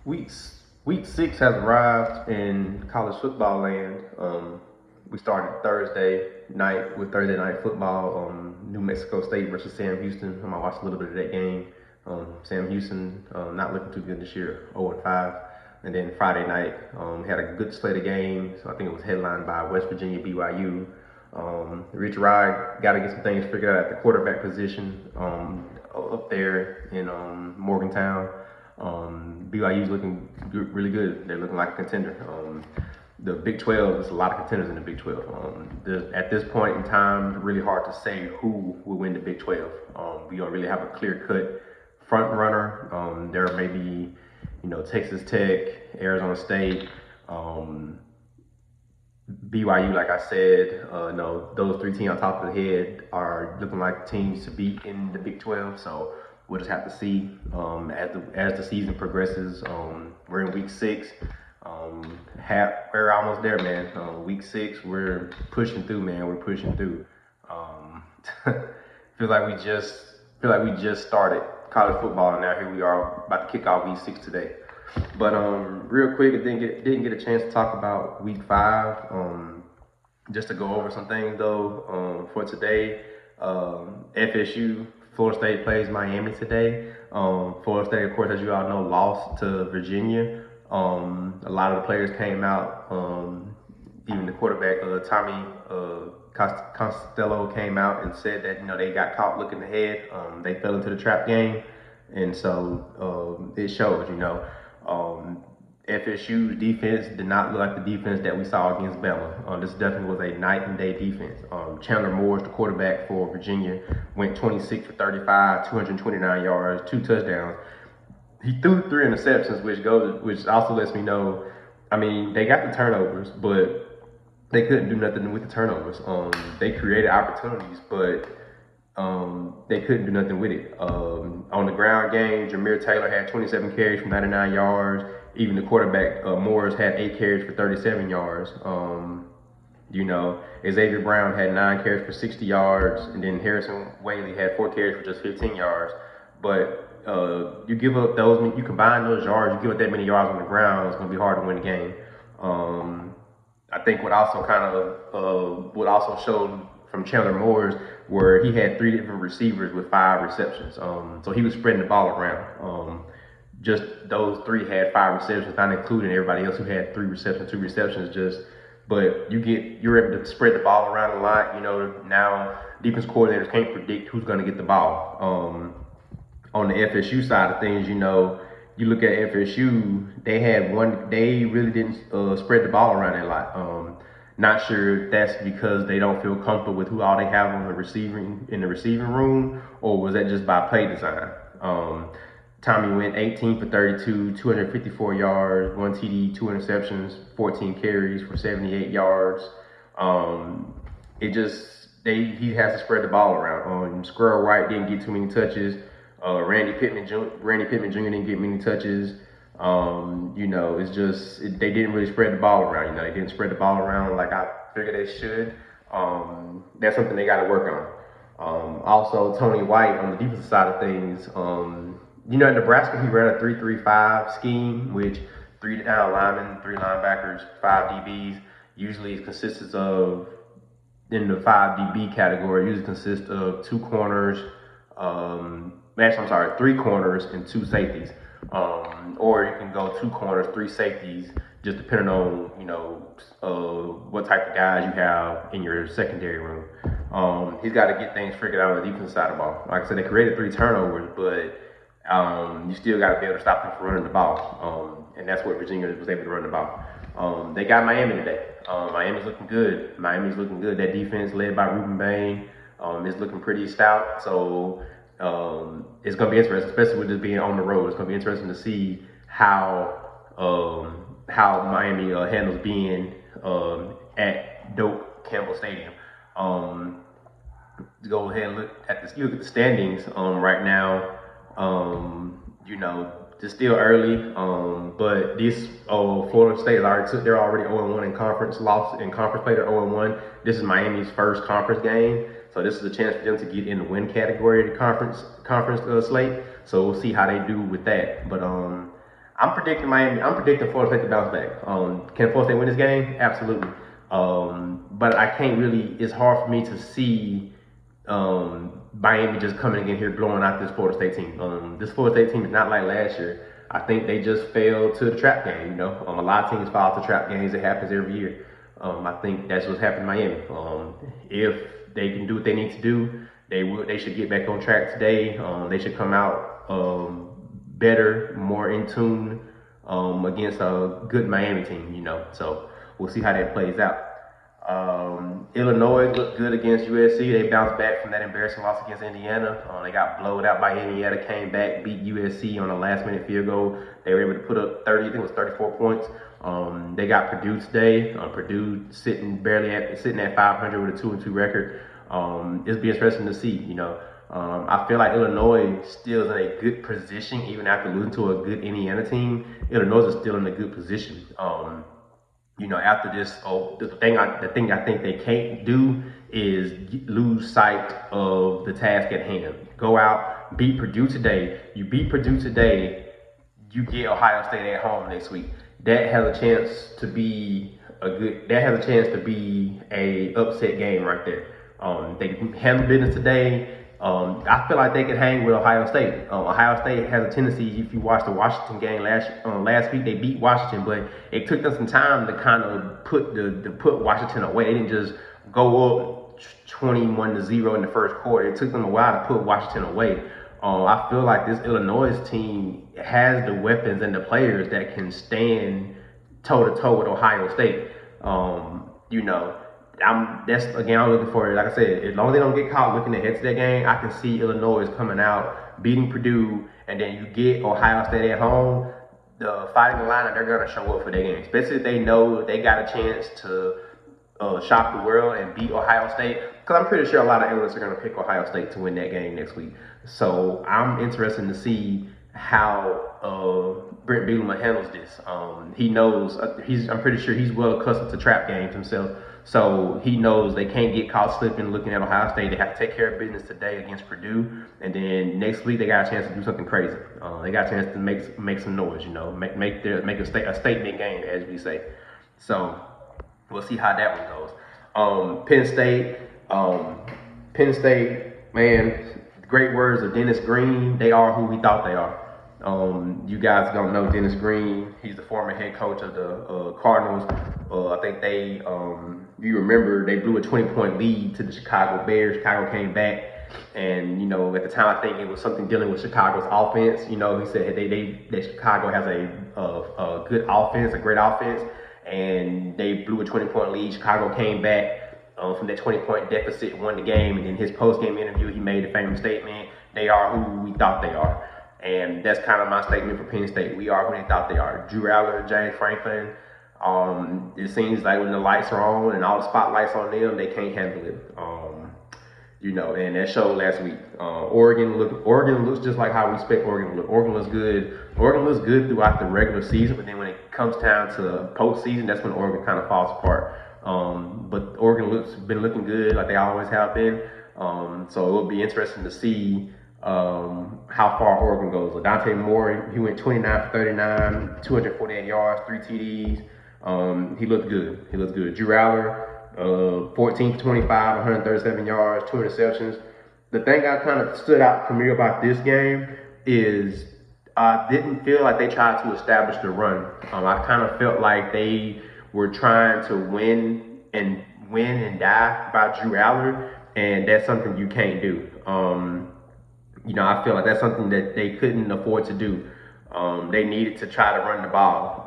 Week 6 has arrived in college football land. We started Thursday night with Thursday night football. New Mexico State versus Sam Houston. I watched a little bit of that game. Sam Houston not looking too good this year, 0-5. And then Friday night had a good slate of games. I think it was headlined by West Virginia BYU. Rich Rod got to get some things figured out at the quarterback position up there in Morgantown. BYU's looking really good. They're looking like a contender. The Big 12, there's a lot of contenders in the Big 12. At this point in time, really hard to say who will win the Big 12. We don't really have a clear-cut front runner. There may be, Texas Tech, Arizona State, BYU, like I said. No, those three teams on top of the head are looking like teams to beat in the Big 12. So we'll just have to see as the season progresses. We're in week 6. We're almost there, man. Week 6, we're pushing through, man. We're pushing through. Feel like we just started college football, and now here we are about to kick off week 6 today. But real quick, I didn't get a chance to talk about week 5. Just to go over some things though. For today, FSU, Florida State plays Miami today. Florida State, of course, as you all know, lost to Virginia. A lot of the players came out. Even the quarterback, Tommy Costello, came out and said that they got caught looking ahead. They fell into the trap game, and so it shows. FSU's defense did not look like the defense that we saw against Bama. This definitely was a night and day defense. Chandler Morris, the quarterback for Virginia, went 26 for 35, 229 yards, 2 touchdowns. He threw 3 interceptions, which also lets me know. I mean, they got the turnovers, but they couldn't do nothing with the turnovers. They created opportunities, but they couldn't do nothing with it. On the ground game, Jameer Taylor had 27 carries for 99 yards. Even the quarterback, Morris, had 8 carries for 37 yards. Xavier Brown had 9 carries for 60 yards, and then Harrison Whaley had 4 carries for just 15 yards. But you give up those, you combine those yards, you give up that many yards on the ground, it's going to be hard to win the game. I think what also showed from Chandler Morris, where he had 3 different receivers with 5 receptions. So he was spreading the ball around. Just those 3 had 5 receptions, not including everybody else who had 3 receptions, 2 receptions. But you're able to spread the ball around a lot. Now defense coordinators can't predict who's going to get the ball. On the FSU side of things, you look at FSU, they really didn't spread the ball around a lot. Not sure if that's because they don't feel comfortable with who all they have in the receiving room, or was that just by play design? Tommy went 18 for 32, 254 yards, 1 TD, 2 interceptions, 14 carries for 78 yards. He has to spread the ball around. Squirrel White didn't get too many touches. Randy Pittman Jr. didn't get many touches. They didn't really spread the ball around. They didn't spread the ball around like I figured they should. That's something they got to work on. Also, Tony White on the defensive side of things. In Nebraska, he ran a 3-3-5 scheme, which 3 down linemen, 3 linebackers, 5 DBs. Usually it consists of, in the 5 DB category, usually consists of 2 corners, 3 corners and 2 safeties. Or you can go 2 corners, 3 safeties, just depending on, what type of guys you have in your secondary room. He's got to get things figured out on the defensive side of the ball. Like I said, they created 3 turnovers, but you still got to be able to stop them from running the ball. And that's what Virginia was able to run the ball. They got Miami today. Miami's looking good. That defense led by Ruben Bain is looking pretty stout. So it's going to be interesting, especially with this being on the road. It's going to be interesting to see how Miami handles being at Doak Campbell Stadium. To go ahead and look at the standings right now. It's still early, but this Florida State they're already 0-1 in conference, lost in conference play. They're 0-1. This is Miami's first conference game, so this is a chance for them to get in the win category of the conference slate. So we'll see how they do with that. But I'm predicting Miami. I'm predicting Florida State to bounce back. Can Florida State win this game? Absolutely. But I can't really. It's hard for me to see Miami just coming in here blowing out this Florida State team. This Florida State team is not like last year. I think they just failed to the trap game. A lot of teams fall to trap games. It happens every year. I think that's what's happened to Miami. If they can do what they need to do, they should get back on track today. They should come out better, more in tune against a good Miami team. So we'll see how that plays out. Illinois looked good against USC. They bounced back from that embarrassing loss against Indiana. They got blowed out by Indiana, came back, beat USC on a last-minute field goal. They were able to put up 30, I think it was 34 points. They got Purdue today. Purdue sitting at 500 with a 2-2 record. It'll be interesting to see. I feel like Illinois still is in a good position, even after losing to a good Indiana team. Illinois is still in a good position. After this, the thing I think they can't do is lose sight of the task at hand. Go out, beat Purdue today. You beat Purdue today, you get Ohio State at home next week. That has a chance to be a upset game right there. They can handle business today. I feel like they could hang with Ohio State. Ohio State has a tendency, if you watch the Washington game last week, they beat Washington, but it took them some time to kind of put Washington away. They didn't just go up 21-0 in the first quarter. It took them a while to put Washington away. I feel like this Illinois team has the weapons and the players that can stand toe-to-toe with Ohio State. I'm looking for it. Like I said, as long as they don't get caught looking ahead to that game, I can see Illinois coming out, beating Purdue, and then you get Ohio State at home. The Fighting Illini, they're going to show up for their game, especially if they know they got a chance to shock the world and beat Ohio State. Because I'm pretty sure a lot of analysts are going to pick Ohio State to win that game next week. So I'm interested to see how Brent Bielema handles this. He knows. I'm pretty sure he's well accustomed to trap games himself. So he knows they can't get caught slipping looking at Ohio State. They have to take care of business today against Purdue. And then next week they got a chance to do something crazy. They got a chance to make some noise, make a statement game, as we say. So we'll see how that one goes. Penn State, man, great words of Dennis Green. They are who we thought they are. You guys don't know Dennis Green. He's the former head coach of the Cardinals. I think you remember they blew a 20-point lead to the Chicago Bears. Chicago came back, and at the time I think it was something dealing with Chicago's offense. He said that Chicago has a good offense, a great offense, and they blew a 20-point lead. Chicago came back from that 20-point deficit, won the game, and in his post-game interview, he made a famous statement: "They are who we thought they are." And that's kind of my statement for Penn State. We are who they thought they are. Drew Aller, James Franklin. It seems like when the lights are on and all the spotlights on them, they can't handle it. And that showed last week. Oregon looks just like how we expect Oregon to look. Oregon looks good. Oregon looks good throughout the regular season, but then when it comes down to postseason, that's when Oregon kind of falls apart. But Oregon been looking good like they always have been. So it will be interesting to see how far Oregon goes. Ladonte Moore, he went 29 for 39, 248 yards, 3 TDs. He looked good. Drew Aller, 14 for 25, 137 yards, 2 interceptions. The thing that kind of stood out for me about this game is I didn't feel like they tried to establish the run. I kind of felt like they were trying to win and die by Drew Aller, and that's something you can't do. I feel like that's something that they couldn't afford to do. They needed to try to run the ball.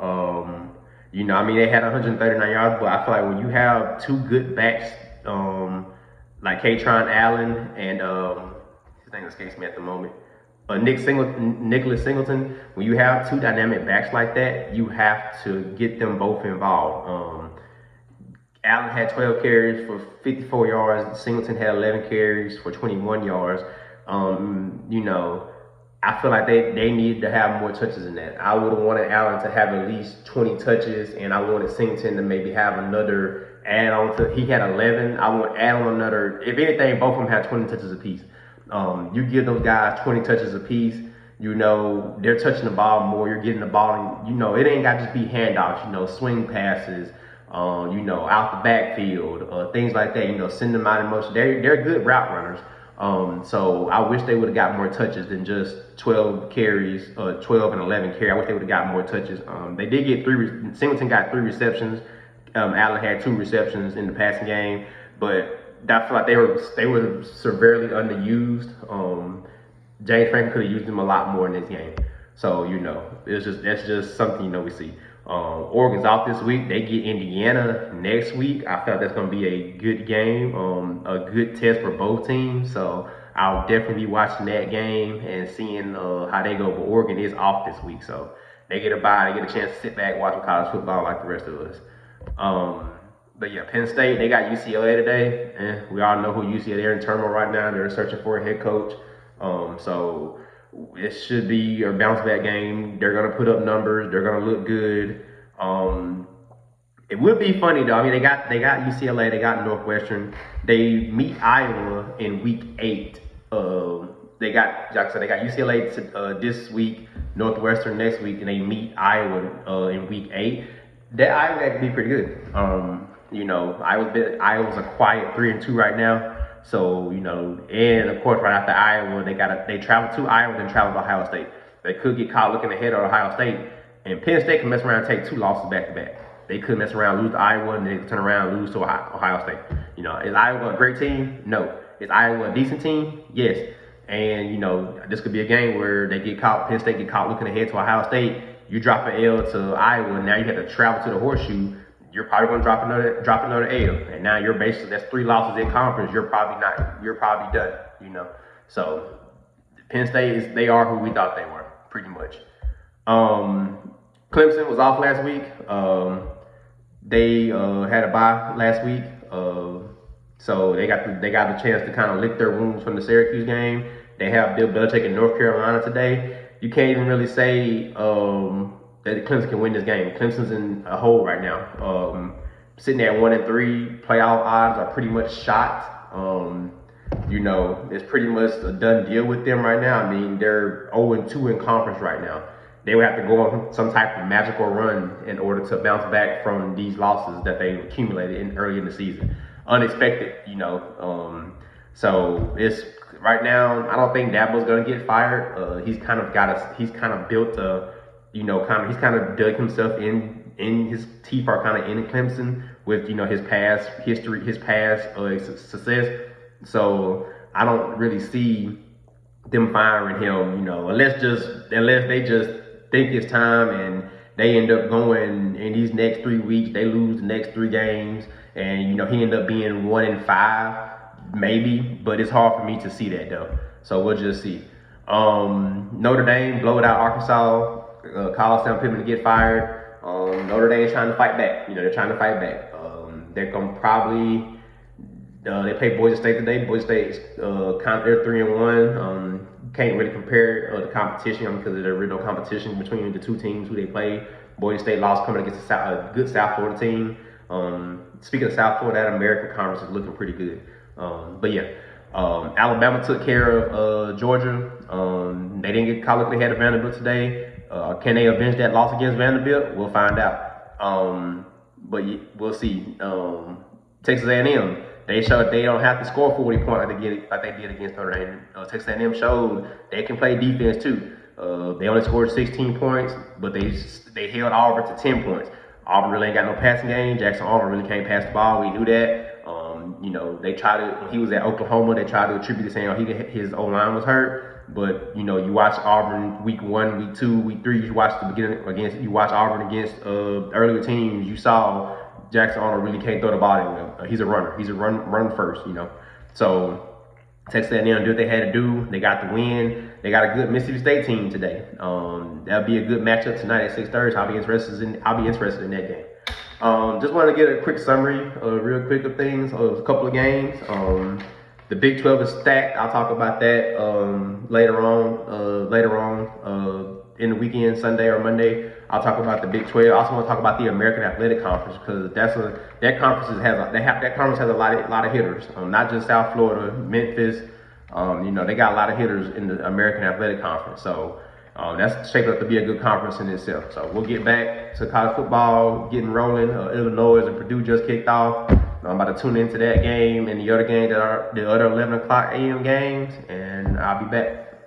They had 139 yards, but I feel like when you have two good backs, like Kaytron Allen and his name escapes me at the moment, Nicholas Singleton, when you have two dynamic backs like that, you have to get them both involved. Allen had 12 carries for 54 yards. Singleton had 11 carries for 21 yards. I feel like they needed to have more touches than that. I would have wanted Allen to have at least 20 touches, and I wanted Singleton to maybe have another add-on to. He had 11. I want to add on another. If anything, both of them had 20 touches apiece. You give those guys 20 touches apiece, You know, they're touching the ball more. You're getting the ball, and you know, it ain't got to just be handoffs. You know, swing passes. You know, out the backfield, things like that. You know, send them out in motion. They're good route runners. So I wish they would have got more touches than just 12 carries, 12 and 11 carries. I wish they would have got more touches. They did get Singleton got 3 receptions. Allen had 2 receptions in the passing game, but I feel like they were severely underused. James Franklin could have used them a lot more in this game. So you know, that's just something you know we see. Oregon's off this week. They get Indiana next week. I felt that's going to be a good game, a good test for both teams. So I'll definitely be watching that game and seeing how they go. But Oregon is off this week, so they get a bye. They get a chance to sit back, watch college football like the rest of us. But yeah, Penn State, they got UCLA today. We all know who UCLA. They're in turmoil right now. They're searching for a head coach. So it should be a bounce back game. They're gonna put up numbers. They're gonna look good. It would be funny though. I mean, they got UCLA. They got Northwestern. They meet Iowa in week 8. They got, like I said, they got UCLA this week, Northwestern next week, and they meet Iowa in week 8. That Iowa could be pretty good. You know, Iowa's a quiet 3-2 right now. So, you know, and of course, right after Iowa, they travel to Iowa, then travel to Ohio State. They could get caught looking ahead of Ohio State, and Penn State can mess around and take 2 losses back to back. They could mess around, lose to Iowa, and then turn around and lose to Ohio State. You know, is Iowa a great team? No. Is Iowa a decent team? Yes. And, you know, this could be a game where Penn State get caught looking ahead to Ohio State. You drop an L to Iowa, and now you have to travel to the Horseshoe. You're probably going to drop another L, and now you're basically, that's 3 losses in conference. You're probably done. You know, so Penn State they are who we thought they were, pretty much. Clemson was off last week. They had a bye last week, so they got the chance to kind of lick their wounds from the Syracuse game. They have Bill Belichick in North Carolina today. You can't even really say that Clemson can win this game. Clemson's in a hole right now. Sitting at 1-3, playoff odds are pretty much shot. You know, it's pretty much a done deal with them right now. I mean, they're 0-2 in conference right now. They would have to go on some type of magical run in order to bounce back from these losses that they accumulated early in the season. Unexpected, you know. So it's right now. I don't think Dabo's gonna get fired. He's kind of built a, you know, he's kind of dug himself in his teeth are kind of in Clemson with, you know, his past history, his past success. So I don't really see them firing him, you know, unless they just think it's time and they end up going in these next 3 weeks, they lose the next 3 games, and you know he ended up being 1-5, maybe, but it's hard for me to see that though. So we'll just see. Notre Dame blowed out Arkansas. Kyle Sam Pittman to get fired. Notre Dame is trying to fight back. You know, they're trying to fight back. They're gonna probably they play Boise State today. Boise State's they're 3-1. Can't really compare the competition because there is no competition between the 2 teams who they play. Boise State lost coming against a good South Florida team. Speaking of South Florida, that American Conference is looking pretty good. But yeah, Alabama took care of Georgia. They didn't get caught looking ahead of Vanderbilt today. Can they avenge that loss against Vanderbilt? We'll find out. But we'll see. Texas A&M. They showed they don't have to score 40 points like they did against Notre Dame. Texas A&M showed they can play defense too. They only scored 16 points, but they held Auburn to 10 points. Auburn really ain't got no passing game. Jackson Auburn really can't pass the ball. We knew that. You know, they tried to, when he was at Oklahoma, they tried to attribute it saying his O-line was hurt. But, you know, you watch Auburn week 1, week 2, week 3, you watch Auburn against earlier teams, you saw Jackson Arnold really can't throw the ball anywhere. He's a runner. He's a run first, you know. So Texas A&M did what they had to do. They got the win. They got a good Mississippi State team today. That'll be a good matchup tonight at 6:30. I'll be interested in that game. Just wanted to get a quick summary, real quick of things, of a couple of games. The Big 12 is stacked. I'll talk about that later on in the weekend, Sunday or Monday. I'll talk about the Big 12. I also want to talk about the American Athletic Conference because that conference has a lot of hitters. Not just South Florida, Memphis. You know, they got a lot of hitters in the American Athletic Conference. So That's shaping up to be a good conference in itself. So we'll get back to college football, getting rolling. Illinois and Purdue just kicked off. I'm about to tune into that game and the other game that are the other 11 o'clock a.m. games, and I'll be back.